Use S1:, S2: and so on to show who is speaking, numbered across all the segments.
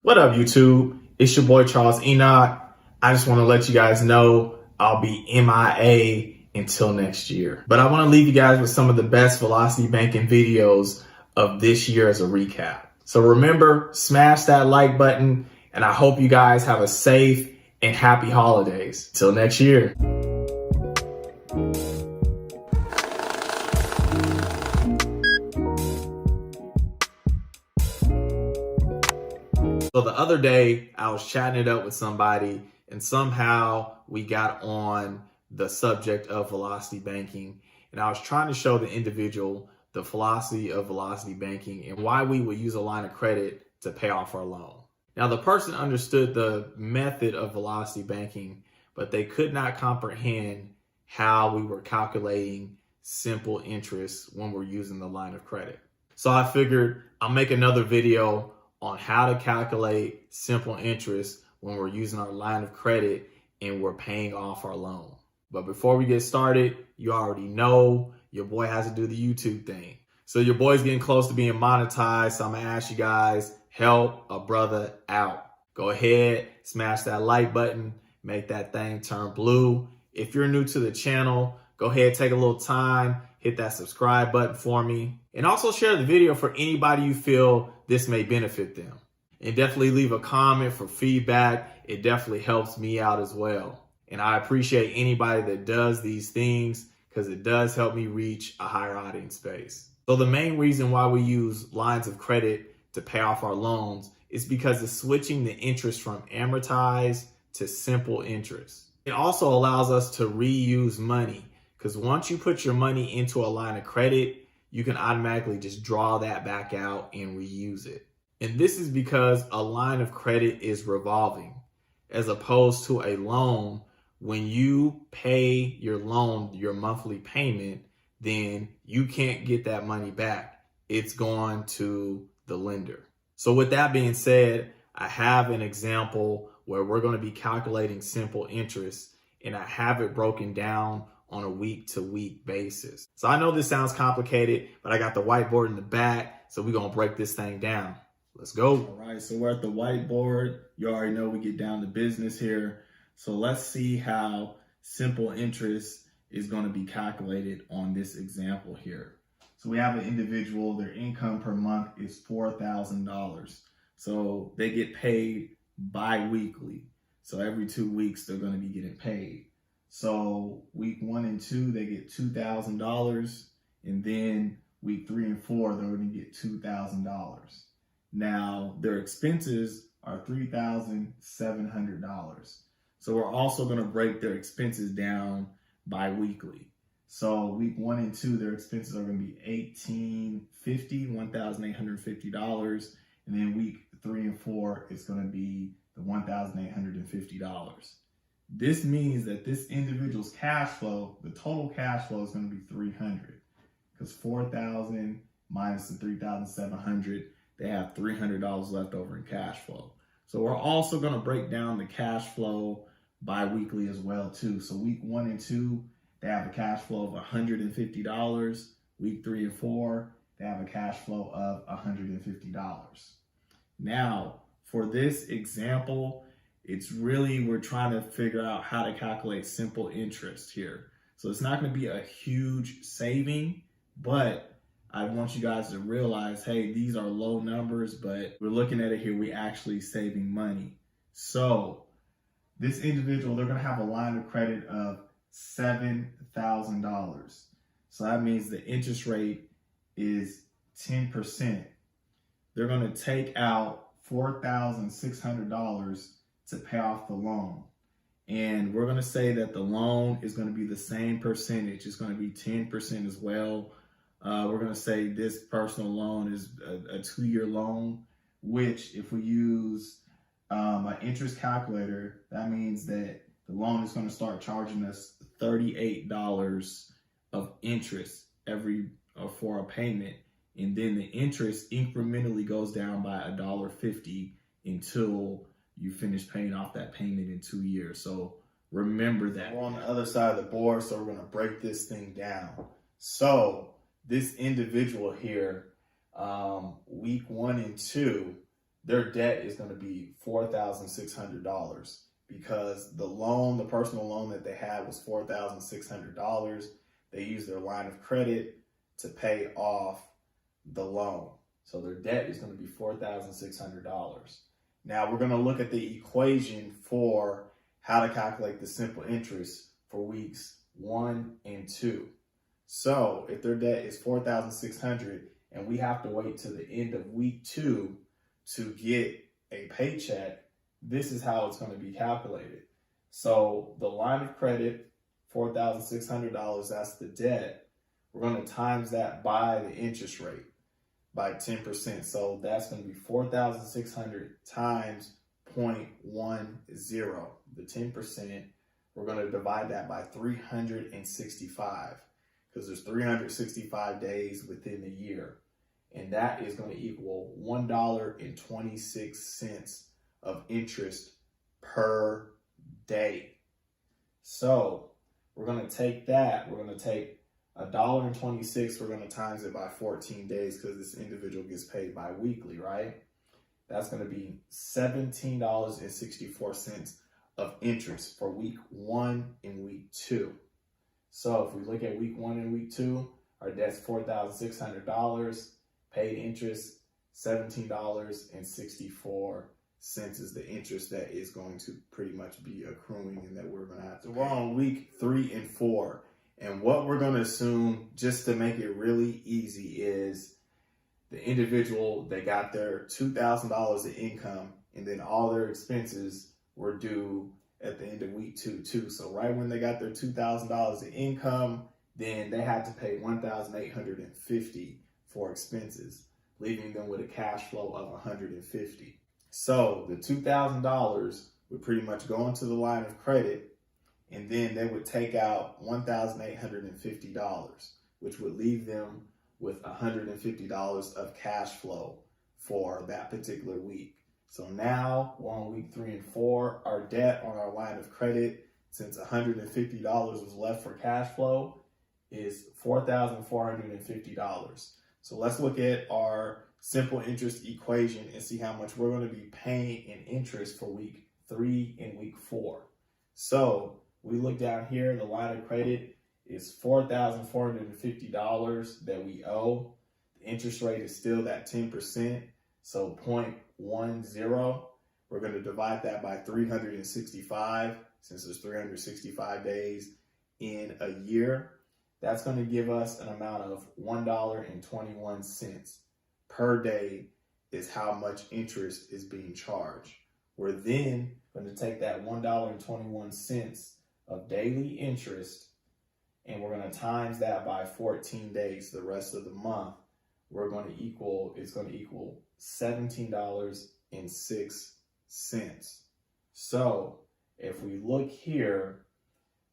S1: What up, YouTube? It's your boy Charles Enoch. I just want to let you guys know I'll be MIA until next year. But I want to leave you guys with some of the best velocity banking videos of this year as a recap. So remember, smash that like button, and I hope you guys have a safe and happy holidays. Till next year. So the other day, I was chatting it up with somebody, and somehow we got on the subject of velocity banking. And I was trying to show the individual the philosophy of velocity banking and why we would use a line of credit to pay off our loan. Now, the person understood the method of velocity banking, but they could not comprehend how we were calculating simple interest when we're using the line of credit. So I figured I'll make another video on how to calculate simple interest when we're using our line of credit and we're paying off our loan. But before we get started, you already know your boy has to do the YouTube thing. So your boy's getting close to being monetized, so I'm gonna ask you guys, help a brother out. Go ahead, smash that like button, make that thing turn blue. If you're new to the channel, go ahead, take a little time, hit that subscribe button for me. And also share the video for anybody you feel this may benefit them. And definitely leave a comment for feedback. It definitely helps me out as well. And I appreciate anybody that does these things because it does help me reach a higher audience base. So the main reason why we use lines of credit to pay off our loans is because it's switching the interest from amortized to simple interest. It also allows us to reuse money because once you put your money into a line of credit, you can automatically just draw that back out and reuse it. And this is because a line of credit is revolving as opposed to a loan. When you pay your loan, your monthly payment, then you can't get that money back. It's going to the lender. So with that being said, I have an example where we're going to be calculating simple interest, and I have it broken down on a week-to-week basis. So I know this sounds complicated, but I got the whiteboard in the back, so we're gonna break this thing down. Let's go. All right, so we're at the whiteboard. You already know we get down to business here. So let's see how simple interest is gonna be calculated on this example here. So we have an individual, their income per month is $4,000. So they get paid bi-weekly. So every 2 weeks, they're gonna be getting paid. So week 1 and 2, they get $2,000. And then week 3 and 4, they're going to get $2,000. Now their expenses are $3,700. So we're also going to break their expenses down bi-weekly. So week 1 and 2, their expenses are going to be $1,850. And then week 3 and 4, it's going to be the $1,850. This means that this individual's cash flow, the total cash flow is going to be $300 because 4,000 minus the 3,700, they have $300 left over in cash flow. So we're also going to break down the cash flow bi-weekly as well too. So week 1 and 2, they have a cash flow of $150. Week 3 and 4, they have a cash flow of $150. Now for this example, it's really, we're trying to figure out how to calculate simple interest here. So it's not going to be a huge saving, but I want you guys to realize, hey, these are low numbers, but we're looking at it here, we're actually saving money. So this individual, they're going to have a line of credit of $7,000. So that means the interest rate is 10%. They're going to take out $4,600 to pay off the loan. And we're going to say that the loan is going to be the same percentage. It's going to be 10% as well. We're going to say this personal loan is a 2-year loan, which if we use an interest calculator, that means that the loan is going to start charging us $38 of interest for a payment. And then the interest incrementally goes down by $1.50 until you finish paying off that payment in 2 years. So remember that. We're on the other side of the board, so we're going to break this thing down. So this individual here, week 1 and 2, their debt is going to be $4,600 because the personal loan that they had was $4,600. They used their line of credit to pay off the loan. So their debt is going to be $4,600. Now we're going to look at the equation for how to calculate the simple interest for weeks 1 and 2. So if their debt is $4,600 and we have to wait to the end of week 2 to get a paycheck, this is how it's going to be calculated. So the line of credit, $4,600, that's the debt. We're going to times that by the interest rate by 10%. So that's going to be 4,600 times 0.10, the 10%. We're going to divide that by 365 because there's 365 days within the year. And that is going to equal $1.26 of interest per day. So we're going to take that, we're going to take $1.26, we're going to times it by 14 days because this individual gets paid bi-weekly, right? That's going to be $17.64 of interest for week 1 and week 2. So if we look at week 1 and week 2, our debt's $4,600, paid interest $17.64 is the interest that is going to pretty much be accruing and that we're going to have to. So we're on week 3 and 4. And what we're going to assume, just to make it really easy, is the individual, they got their $2,000 of income and then all their expenses were due at the end of week 2 too. So right when they got their $2,000 of income, then they had to pay $1,850 for expenses, leaving them with a cash flow of $150. So the $2,000 would pretty much go into the line of credit, and then they would take out $1,850, which would leave them with $150 of cash flow for that particular week. So now we're on week 3 and 4. Our debt on our line of credit, since $150 was left for cash flow, is $4,450. So let's look at our simple interest equation and see how much we're going to be paying in interest for week 3 and week 4. So we look down here, the line of credit is $4,450 that we owe. The interest rate is still that 10%, so 0.10. We're going to divide that by 365, since there's 365 days in a year. That's going to give us an amount of $1.21 per day is how much interest is being charged. We're then going to take that $1.21 of daily interest and we're going to times that by 14 days, the rest of the month. It's going to equal $17.06. So if we look here,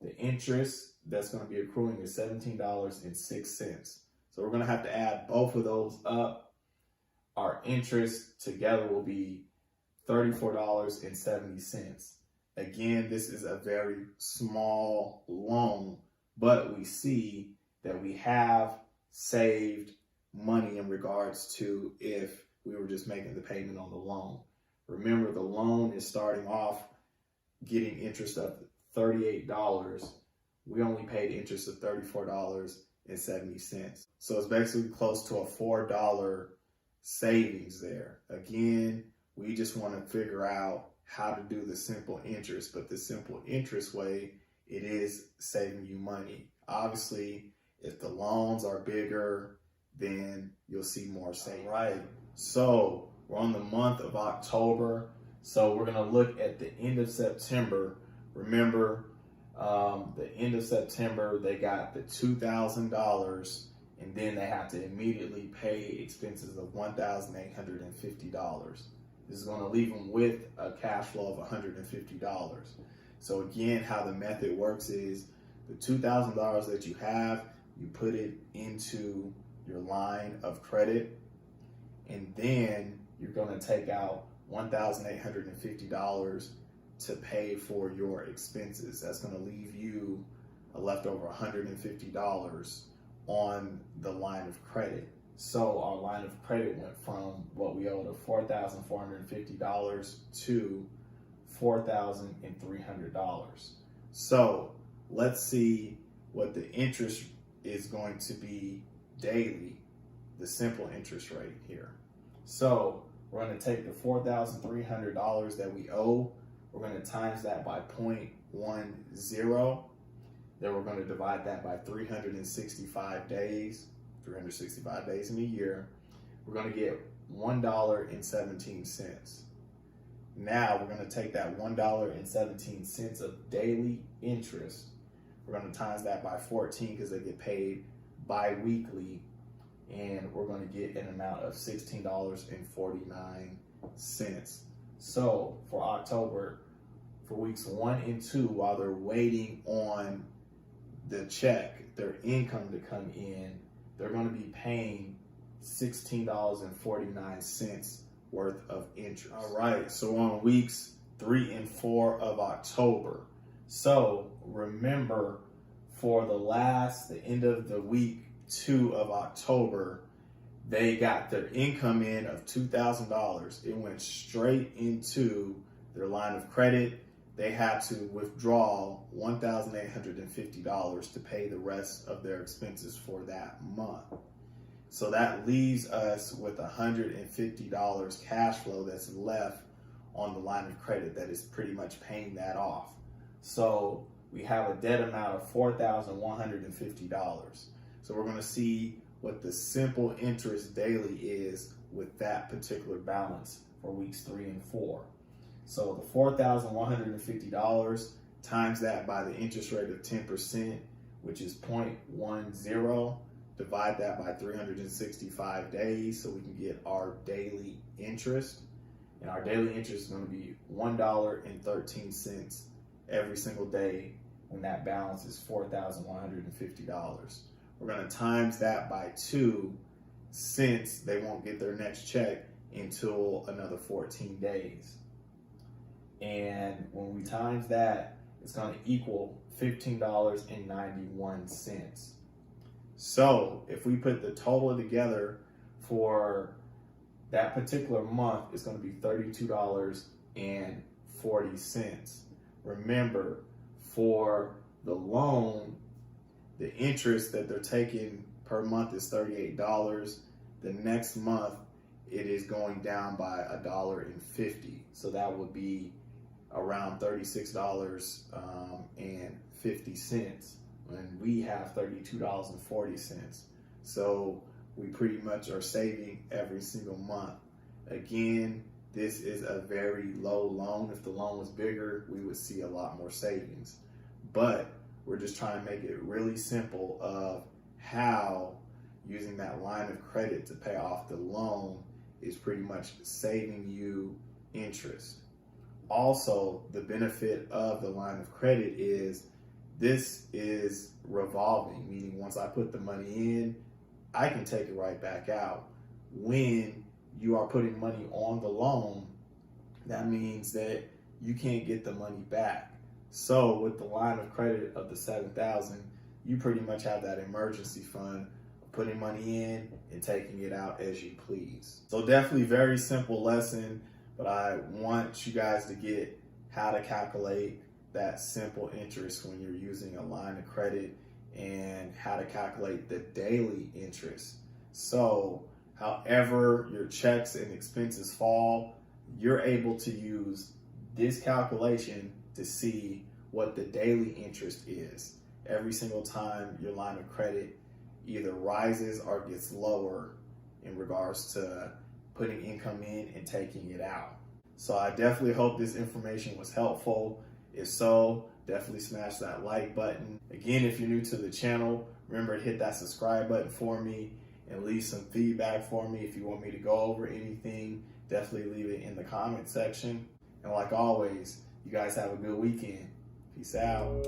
S1: the interest that's going to be accruing is $17.06. So we're going to have to add both of those up. Our interest together will be $34.70. Again, this is a very small loan, but we see that we have saved money in regards to if we were just making the payment on the loan. Remember, the loan is starting off getting interest of $38. We only paid interest of $34.70. So it's basically close to a $4 savings there. Again, we just want to figure out how to do the simple interest, but the simple interest way, it is saving you money. Obviously, if the loans are bigger, then you'll see more savings. All right, so we're on the month of October. So we're going to look at the end of September. Remember, the end of September, they got the $2,000 and then they have to immediately pay expenses of $1,850. This is going to leave them with a cash flow of $150. So again, how the method works is the $2,000 that you have, you put it into your line of credit, and then you're going to take out $1,850 to pay for your expenses. That's going to leave you a leftover $150 on the line of credit. So our line of credit went from what we owed of $4,450 to $4,300. So let's see what the interest is going to be daily, the simple interest rate here. So we're going to take the $4,300 that we owe, we're going to times that by 0.10, then we're going to divide that by 365 days, 365 days in a year. We're going to get $1.17. Now we're going to take that $1.17 of daily interest. We're going to times that by 14 because they get paid bi-weekly, and we're going to get an amount of $16.49. So for October, for weeks 1 and 2, while they're waiting on the check, their income to come in, they're going to be paying $16.49 worth of interest. All right, so on weeks 3 and 4 of October. So remember, for the end of the week 2 of October, they got their income in of $2,000. It went straight into their line of credit. They had to withdraw $1,850 to pay the rest of their expenses for that month. So that leaves us with $150 cash flow that's left on the line of credit that is pretty much paying that off. So we have a debt amount of $4,150. So we're going to see what the simple interest daily is with that particular balance for weeks 3 and 4. So the $4,150 times that by the interest rate of 10%, which is 0.10, divide that by 365 days so we can get our daily interest. And our daily interest is going to be $1.13 every single day when that balance is $4,150. We're going to times that by 2 since they won't get their next check until another 14 days. And when we times that, it's going to equal $15.91. So if we put the total together for that particular month, it's going to be $32.40. Remember, for the loan, the interest that they're taking per month is $38. The next month, it is going down by $1.50. So that would be around $36.50 when we have $32.40. So we pretty much are saving every single month. Again, this is a very low loan. If the loan was bigger, we would see a lot more savings. But we're just trying to make it really simple of how using that line of credit to pay off the loan is pretty much saving you interest. Also, the benefit of the line of credit is this is revolving, meaning once I put the money in, I can take it right back out. When you are putting money on the loan, that means that you can't get the money back. So with the line of credit of the $7,000, you pretty much have that emergency fund, putting money in and taking it out as you please. So definitely very simple lesson, but I want you guys to get how to calculate that simple interest when you're using a line of credit and how to calculate the daily interest. So however your checks and expenses fall, you're able to use this calculation to see what the daily interest is. Every single time your line of credit either rises or gets lower in regards to putting income in and taking it out. So I definitely hope this information was helpful. If so, definitely smash that like button. Again, if you're new to the channel, remember to hit that subscribe button for me and leave some feedback for me. If you want me to go over anything, definitely leave it in the comment section. And like always, you guys have a good weekend. Peace out.